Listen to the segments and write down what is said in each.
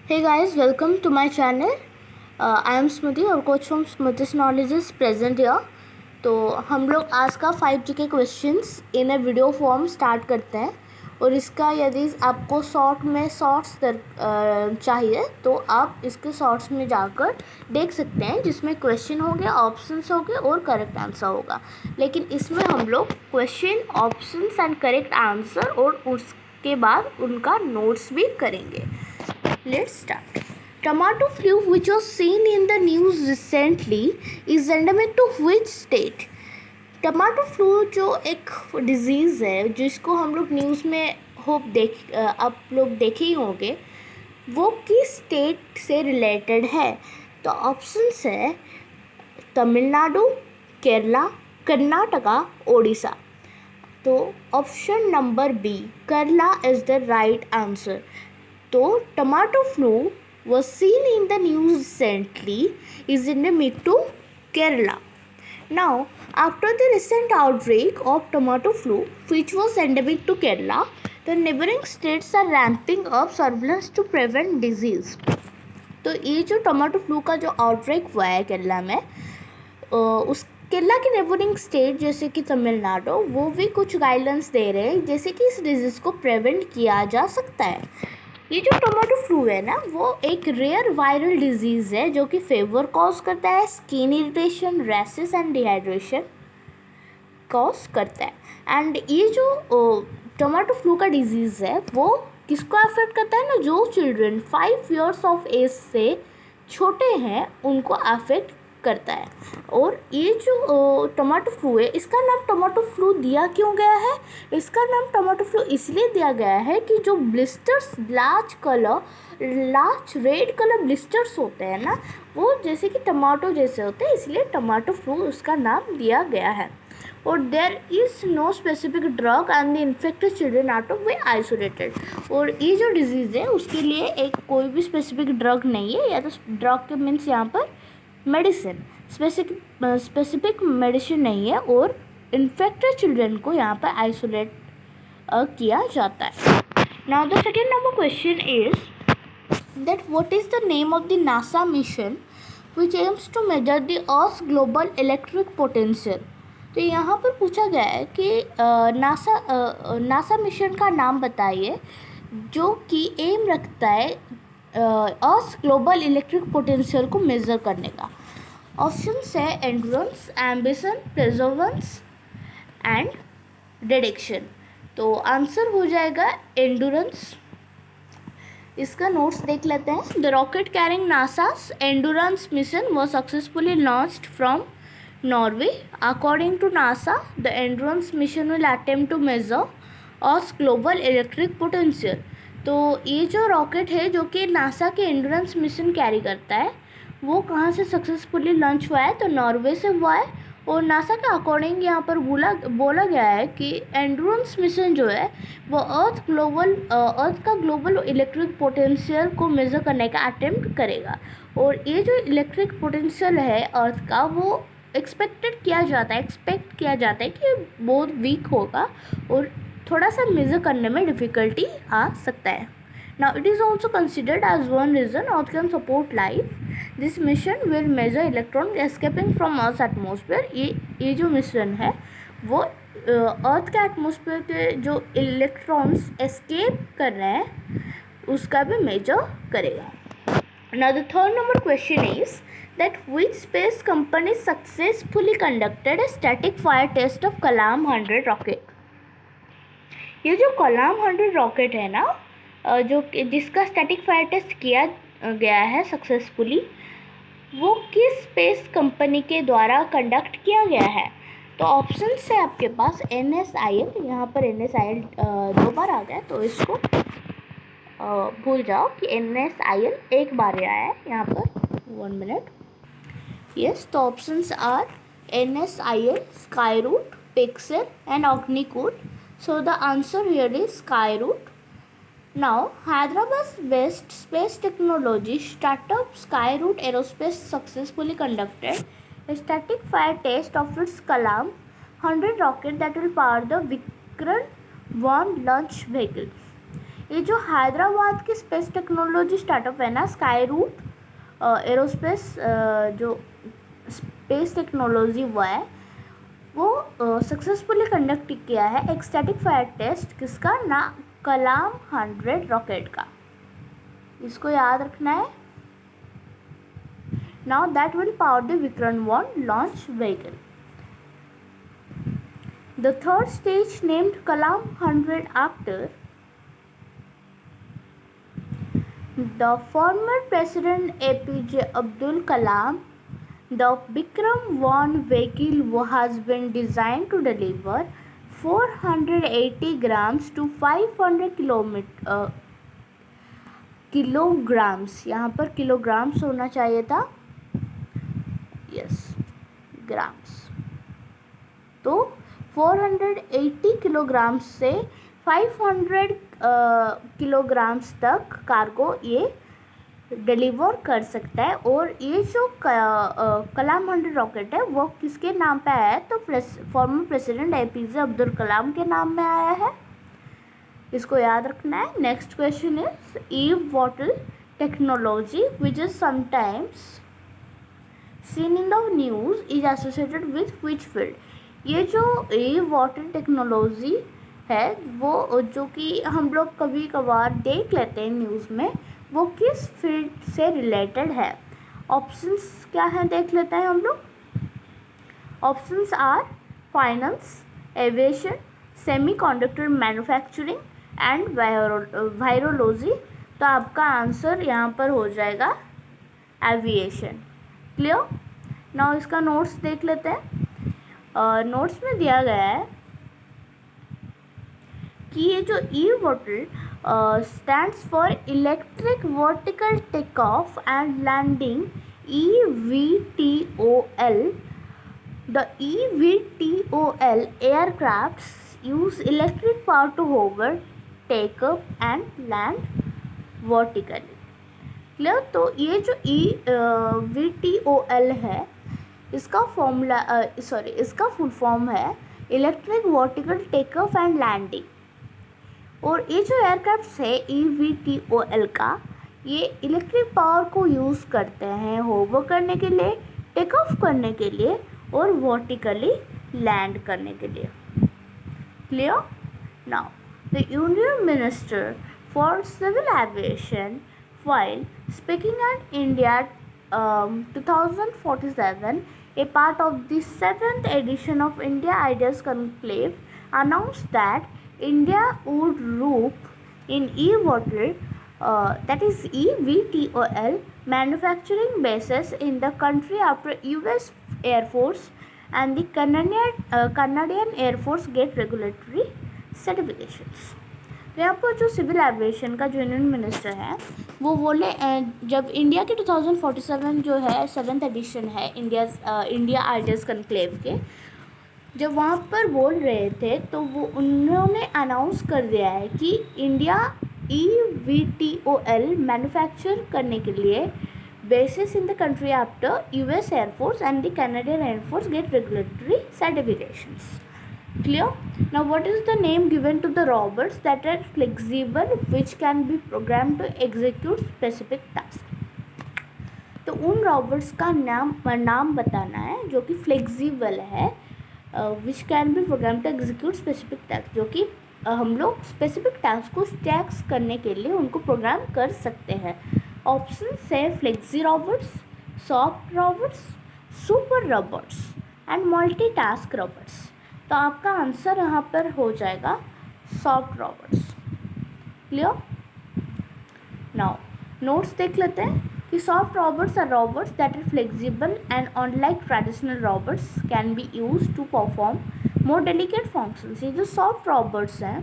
Hey guys, welcome to my channel. I am Smriti और coach from Smriti's knowledge is present here. तो हम लोग आज का 5 के questions in a video form start करते हैं. और इसका यदि आपको शॉर्ट्स चाहिए तो आप इसके शॉर्ट्स में जाकर देख सकते हैं, जिसमें क्वेश्चन होंगे, ऑप्शंस होंगे और करेक्ट आंसर होगा. लेकिन इसमें हम लोग question, options and correct answer और उसके बाद उनका नोट्स भी करेंगे. Let's start. Tomato flu, which was seen in the news recently, is endemic to which state? Tomato flu जो एक डिजीज़ है जिसको हम लोग न्यूज़ में आप लोग देखे ही होंगे, वो किस स्टेट से रिलेटेड है? तो ऑप्शंस है तमिलनाडु, केरला, कर्नाटका, ओडिशा. तो option number B, Kerala is the right answer. तो tomato flu was seen in the news recently is endemic to Kerala. Now, after the recent outbreak of tomato flu, which was endemic to Kerala, the neighboring states are ramping up surveillance to prevent disease. तो ये जो tomato flu का जो outbreak हुआ है केरला में, उस केरला के नेबरिंग स्टेट जैसे कि तमिलनाडु, वो भी कुछ गाइडलाइंस दे रहे हैं जैसे कि इस डिजीज़ को प्रिवेंट किया जा सकता है. ये जो टोमेटो फ्लू है ना, वो एक रेयर वायरल डिजीज़ है जो कि फेवर कॉज करता है, skin irritation, rashes and dehydration cause करता है. एंड ये जो टोमेटो फ्लू का डिजीज़ है वो किसको अफेक्ट करता है ना, जो चिल्ड्रन 5 years ऑफ एज से छोटे हैं उनको अफेक्ट करता है. और ये जो टोमेटो फ्लू है, इसका नाम टोमेटो फ्लू दिया क्यों गया है? इसका नाम टोमेटो फ्लू इसलिए दिया गया है कि जो blisters, large red colour blisters होते हैं ना, वो जैसे कि टमाटो जैसे होते हैं, इसलिए टोमेटो फ्लू उसका नाम दिया गया है. और there is no specific drug and the infected children are to be isolated. और ये जो डिजीज़ है उसके लिए एक कोई भी स्पेसिफिक ड्रग नहीं है, या तो ड्रग के मीन्स यहाँ पर मेडिसिन, स्पेसिफिक मेडिसिन नहीं है. और इन्फेक्टेड चिल्ड्रन को यहाँ पर आइसोलेट किया जाता है. Now the second number question is that what is the name of the NASA mission which aims to measure the earth global electric potential. तो यहाँ पर पूछा गया है कि नासा मिशन का नाम बताइए जो कि एम रखता है अर्थ ग्लोबल इलेक्ट्रिक पोटेंशियल को मेज़र करने का. ऑप्शंस है endurance, ambition, Perseverance and deduction. तो आंसर हो जाएगा एंड्योरेंस. इसका नोट्स देख लेते हैं. The rocket carrying NASA's endurance mission was successfully launched from Norway. According to NASA, the Endurance mission will attempt to measure Earth's global electric potential. तो ये जो रॉकेट है जो कि नासा के एंड्योरेंस मिशन कैरी करता है, वो कहाँ से सक्सेसफुली लॉन्च हुआ है? तो नॉर्वे से हुआ है. और नासा के अकॉर्डिंग यहाँ पर बोला गया है कि एंड्योरेंस मिशन जो है वो अर्थ का ग्लोबल इलेक्ट्रिक पोटेंशियल को मेज़र करने का अटेम्प्ट करेगा. और ये जो इलेक्ट्रिक पोटेंशियल है अर्थ का, वो एक्सपेक्ट किया जाता है कि बहुत वीक होगा और थोड़ा सा मेज़र करने में डिफ़िकल्टी आ सकता है. Now it is also considered as one reason Earth can support life. This mission will measure electrons escaping from Earth's atmosphere. ये जो मिशन है वो अर्थ के एटमॉस्फेयर के जो इलेक्ट्रॉन्स एस्केप कर रहे हैं उसका भी मेजर करेगा. Now the third number question is that which space company successfully conducted a static fire test of Kalam 100 rocket. ये जो कलाम 100 रॉकेट है ना, जो जिसका स्टैटिक फायर टेस्ट किया गया है सक्सेसफुली, वो किस स्पेस कंपनी के द्वारा कंडक्ट किया गया है? तो ऑप्शंस है आपके पास NSIL. यहाँ पर NSIL 2 बार आ गया, तो इसको भूल जाओ कि NSIL एक बार आया है यहाँ पर. 1 minute. यस, तो options are NSIL, Skyroot, Pixel and Ognicool. So the answer here is Skyroot. Now, Hyderabad's based space technology startup Skyroot Aerospace successfully conducted a static fire test of its Kalam 100 rocket that will power the Vikrant 1 launch vehicle. ये जो हैदराबाद की space technology startup है ना, sky root aerospace, जो space technology वो है, वो successfully conduct किया है एक स्टैटिक फायर टेस्ट, किसका ना, कलाम 100 रॉकेट का। इसको याद रखना है। Now that will power the विक्रम-1 launch vehicle. The third stage named Kalam 100 after the former president APJ Abdul Kalam. The Vikram-1 vehicle has been designed to deliver 480 grams to 500 kilograms. यहाँ पर kilograms होना चाहिए था, yes, grams. तो 480 kilogram से 500 kilograms तक cargo ये डिलीवर कर सकता है। और ये जो कलाम 100 रॉकेट है वो किसके नाम पे आया है, तो former president APJ Abdul Kalam के नाम में आया है। इसको याद रखना है। Next question is e-water technology which is sometimes seen in the news is associated with which field? ये जो e-water टेक्नोलॉजी है वो जो कि हम लोग कभी कभार देख लेते हैं न्यूज़ में, वो किस फील्ड से रिलेटेड है? ऑप्शंस क्या हैं देख लेते हैं हम लोग। Options are finance, aviation, semiconductor manufacturing and virology. तो आपका आंसर यहाँ पर हो जाएगा एविएशन। क्लियर। नाउ इसका नोट्स देख लेते हैं। नोट्स में दिया गया है कि ये जो e-water stands for electric vertical take off and landing, EVTOL. The EVTOL aircrafts use electric power to hover, take up and land vertically. Clear. तो ये जो EVTOL है, इसका फॉर्मूला इसका फुल फॉर्म है electric vertical take off and landing. और ये जो एयरक्राफ्ट है EVTOL का, ये इलेक्ट्रिक पावर को यूज़ करते हैं होवर करने के लिए, टेक ऑफ करने के लिए और वर्टिकली लैंड करने के लिए। Clear. Now the union minister for civil aviation while speaking at India 2047, a part of the 7th edition of India Ideas Conclave, announced that India would rope in e-water, that is EVTOL, manufacturing bases in the country after US Air Force and the Canadian Air Force get regulatory certifications. तो यहाँ पर जो civil aviation का जो union minister है वो बोले, जब इंडिया के 2047 जो है 7th एडिशन है इंडिया आइडियाज़ कन्क्लेव के, जब वहाँ पर बोल रहे थे तो वो उन्होंने अनाउंस कर दिया है कि इंडिया EVTOL मैन्युफैक्चर करने के लिए basis in the country after US Air Force and the Canadian Air Force get regulatory certifications. Clear? Now what is the name given to the robots that are flexible which can be programmed to execute specific task? तो उन robots का नाम बताना है जो कि flexible है, which can be programmed to execute specific task, जो कि हम लोग specific task को टैक्स करने के लिए उनको प्रोग्राम कर सकते हैं। ऑप्शन है flexi robots, soft robots, super robots and multitask robots. तो आपका आंसर यहाँ पर हो जाएगा soft robots. Clear. Now notes देख लेते हैं कि soft robots are robots that are flexible and unlike traditional robots can be use to perform more delicate functions. ये जो सॉफ्ट रोबोट्स हैं,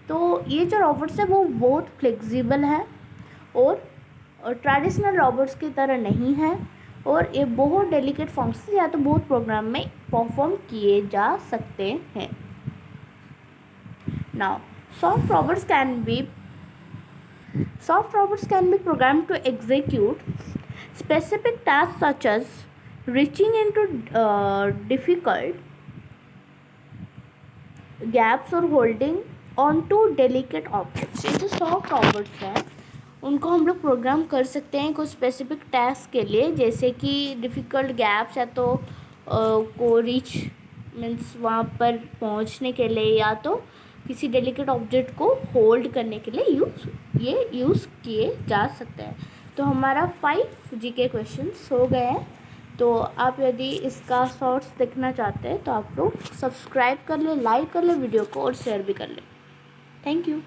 तो ये जो रोबोट्स हैं वो बहुत फ्लेक्सिबल हैं और ट्रेडिशनल रोबोट्स की तरह नहीं है, और ये बहुत डेलिकेट फंक्शन या तो बहुत प्रोग्राम में परफॉर्म किए जा सकते हैं। Now soft robots can be program to execute specific task such as reaching into difficult gaps or holding on to delicate objects. ये जो सॉफ्ट ऑब्जेक्ट्स हैं उनको हम लोग प्रोग्राम कर सकते हैं कुछ स्पेसिफिक टास्क के लिए, जैसे कि डिफ़िकल्ट गैप्स या तो को रीच मीन्स वहाँ पर पहुँचने के लिए, या तो किसी डेलिकेट ऑब्जेक्ट को होल्ड करने के लिए यूज़ किए जा सकते हैं। तो हमारा 5 जीके क्वेश्चंस हो गए हैं। तो आप यदि इसका शॉर्ट्स देखना चाहते हैं तो आप लोग सब्सक्राइब कर लें, लाइक कर लें वीडियो को और शेयर भी कर लें। Thank you.